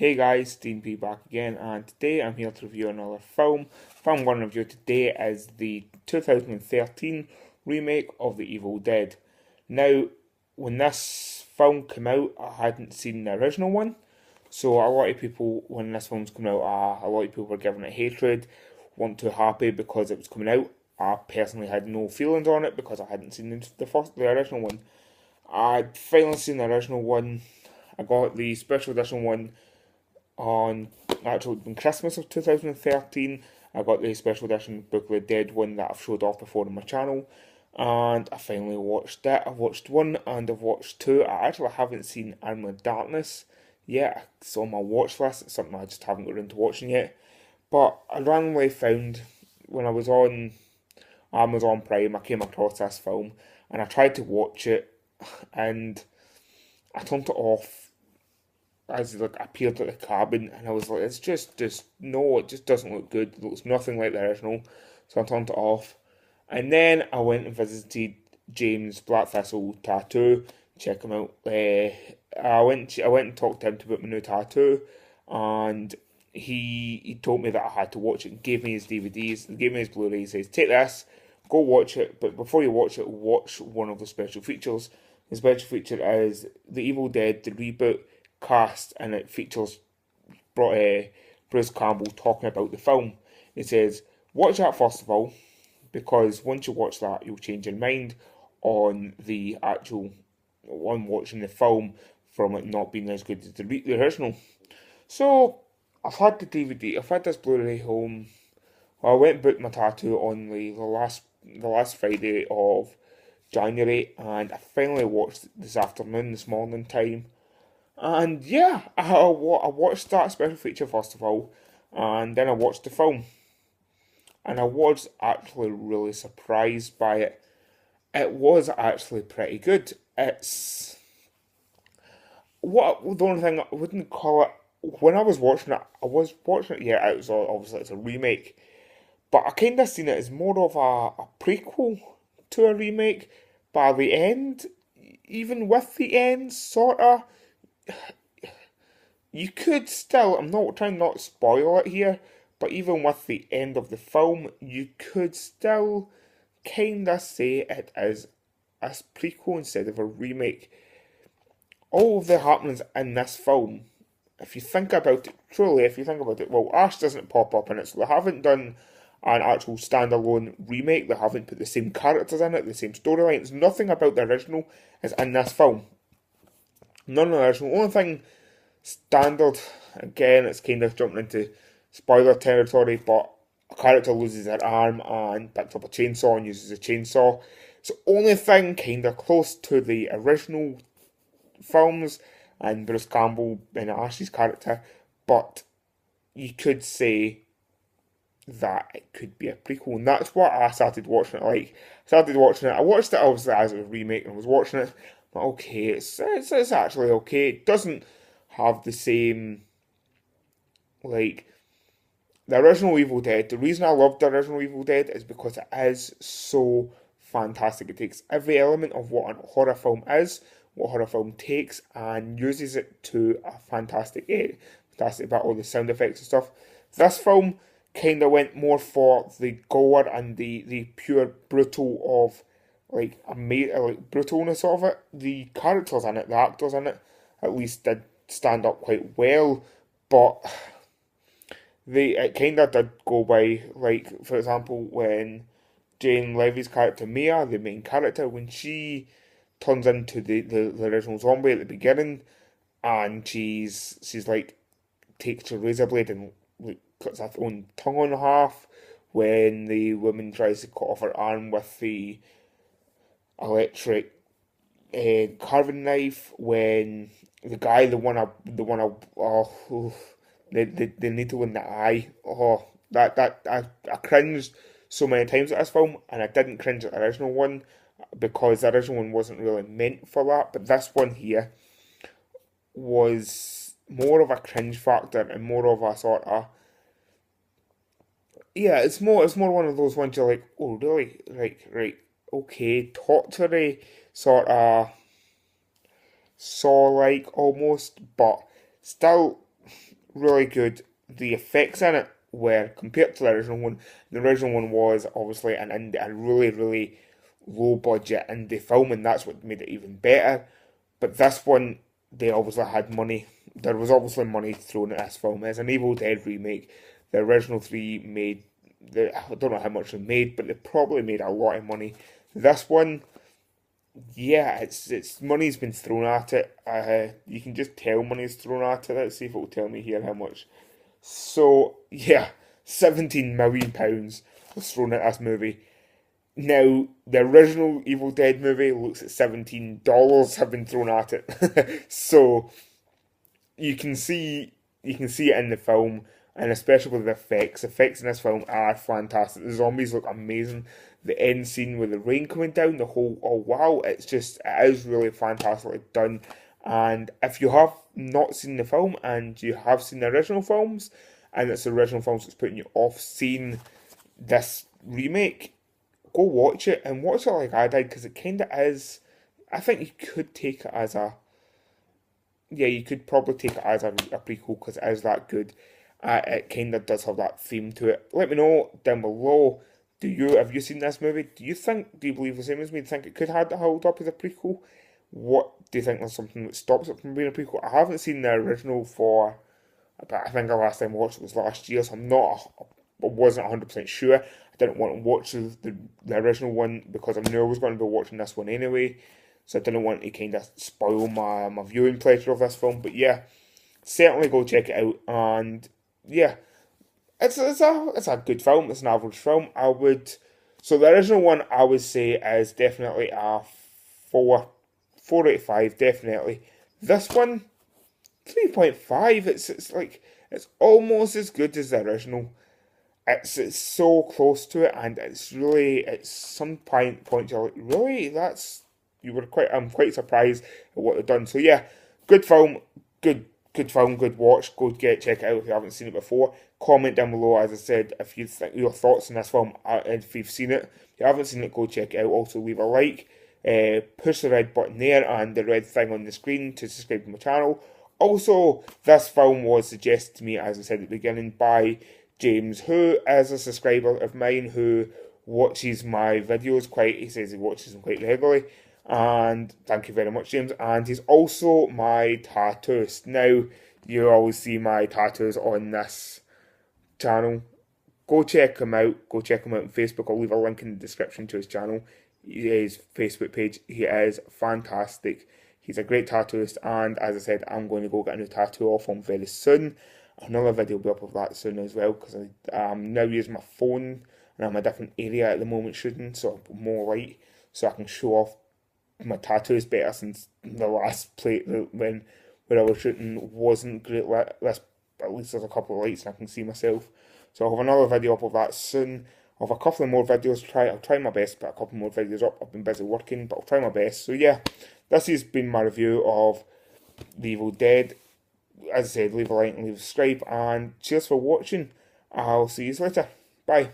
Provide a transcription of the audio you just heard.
Hey guys, Dean P back again, and today I'm here to review another film. Film I'm going to review today is the 2013 remake of The Evil Dead. Now, when this film came out, I hadn't seen the original one, so a lot of people, when this film's coming out, a lot of people were giving it hatred, weren't too happy because it was coming out. I personally had no feelings on it because I hadn't seen the original one. I'd finally seen the original one. I got the special edition one on Christmas of 2013. I got the special edition Book of the Dead one that I've showed off before on my channel, and I finally watched it. I've watched one and I've watched two. I actually haven't seen Army of Darkness yet. It's on my watch list. It's something I just haven't got into watching yet. But I randomly found when I was on Amazon Prime, I came across this film and I tried to watch it, and I turned it off as it appeared at the cabin, and I was like, it's just no, it just doesn't look good. It looks nothing like the original, so I turned it off. And then I went and visited James Black Thistle Tattoo. Check him out. I went and talked to him to book my new tattoo, and he told me that I had to watch it. And gave me his DVDs, gave me his Blu-rays. He says, take this, go watch it, but before you watch it, watch one of the special features. The special feature is The Evil Dead, the reboot cast, and it features Bruce Campbell talking about the film. It says, watch that first of all, because once you watch that, you'll change your mind on the actual on watching the film from it not being as good as the original. So I've had the DVD, I've had this Blu-ray home. Well, I went and booked my tattoo on the last Friday of January, and I finally watched it this morning time. And yeah, I watched that special feature first of all, and then I watched the film. And I was actually really surprised by it. It was actually pretty good. The only thing I wouldn't call it, when I was watching it, yeah, it was obviously it's a remake, but I kind of seen it as more of a prequel to a remake. By the end, even with the end, sort of, you could still, I'm not trying not to spoil it here, but even with the end of the film, you could still kind of say it is a prequel instead of a remake. All of the happenings in this film, if you think about it, truly, if you think about it, well, Ash doesn't pop up in it, so they haven't done an actual standalone remake. They haven't put the same characters in it, the same storylines. Nothing about the original is in this film. None of the original. Only thing standard, again, it's kind of jumping into spoiler territory, but a character loses their arm and picks up a chainsaw and uses a chainsaw. It's the only thing kind of close to the original films and Bruce Campbell and Ash's character, but you could say that it could be a prequel, and that's what I started watching it like. I watched it obviously as a remake and was watching it, but okay, it's actually okay. It doesn't have the same, like, the original Evil Dead. The reason I loved the original Evil Dead is because it is so fantastic. It takes every element of what a horror film is, what a horror film takes, and uses it to a fantastic about all the sound effects and stuff. This film kind of went more for the gore and the pure brutal of like brutalness of it. The characters in it, the actors in it, at least did stand up quite well, but it kind of did go by, like, for example, when Jane Levy's character Mia, the main character, when she turns into the original zombie at the beginning, and she's like takes a razor blade and like cuts her own tongue on half. When the woman tries to cut off her arm with the electric carving knife. When the guy, the needle in the eye. Oh, I cringed so many times at this film, and I didn't cringe at the original one because the original one wasn't really meant for that. But this one here was more of a cringe factor and more of a sort of, yeah. It's more one of those ones you're like, oh really, like, right, okay, torture sort of saw like almost, but still really good. The effects in it were, compared to the original one was obviously a really, really low budget indie film, and that's what made it even better. But this one, they obviously had money. There was obviously money thrown at this film. It's an Evil Dead remake. The original three made, I don't know how much they made, but they probably made a lot of money. This one, yeah, it's money's been thrown at it. You can just tell money's thrown at it. Let's see if it will tell me here how much. So yeah, £17 million was thrown at this movie. Now the original Evil Dead movie looks at $17 have been thrown at it. So you can see it in the film, and especially with the effects. Effects in this film are fantastic. The zombies look amazing. The end scene with the rain coming down, the whole, oh wow, it is really fantastically done. And if you have not seen the film and you have seen the original films, and it's the original films that's putting you off seeing this remake, go watch it and watch it like I did, because it kind of is. I think you could take it as a, yeah, you could probably take it as a prequel because it is that good. It kind of does have that theme to it. Let me know down below. Have you seen this movie? Do you believe the same as me? Do you think it could hold up as a prequel? What do you think there's something that stops it from being a prequel? I haven't seen the original but I think the last time I watched it was last year, so I wasn't 100% sure. I didn't want to watch the original one because I knew I was going to be watching this one anyway, so I didn't want to kind of spoil my viewing pleasure of this film. But yeah, certainly go check it out, and yeah, it's a good film. It's an average film. So the original one I would say is definitely a 4 out of 5, definitely. This one, 3.5. It's almost as good as the original. It's so close to it, and it's some point you're like, really, I'm quite surprised at what they've done. So yeah, good film, good film, good watch. Check it out if you haven't seen it before. Comment down below, as I said, if you think your thoughts on this film, if you've seen it. If you haven't seen it, go check it out. Also leave a like, push the red button there and the red thing on the screen to subscribe to my channel. Also, this film was suggested to me, as I said at the beginning, by James, who is a subscriber of mine who watches my videos he says he watches them quite regularly. And thank you very much, James. And he's also my tattooist. Now, you always see my tattoos on this channel. Go check him out. Go check him out on Facebook. I'll leave a link in the description to his channel, his Facebook page. He is fantastic. He's a great tattooist, and as I said, I'm going to go get a new tattoo off him very soon. Another video will be up of that soon as well, because I'm now using my phone, and I'm in a different area at the moment shooting, so I'm more light, so I can show off my tattoos better, since the last plate when I was shooting wasn't great lit. At least there's a couple of lights and I can see myself. So I'll have another video up of that soon. I'll have a couple of more videos. I'll try my best to put a couple more videos up. I've been busy working, but I'll try my best. So yeah, this has been my review of The Evil Dead. As I said, leave a like and leave a subscribe, and cheers for watching. I'll see you later. Bye.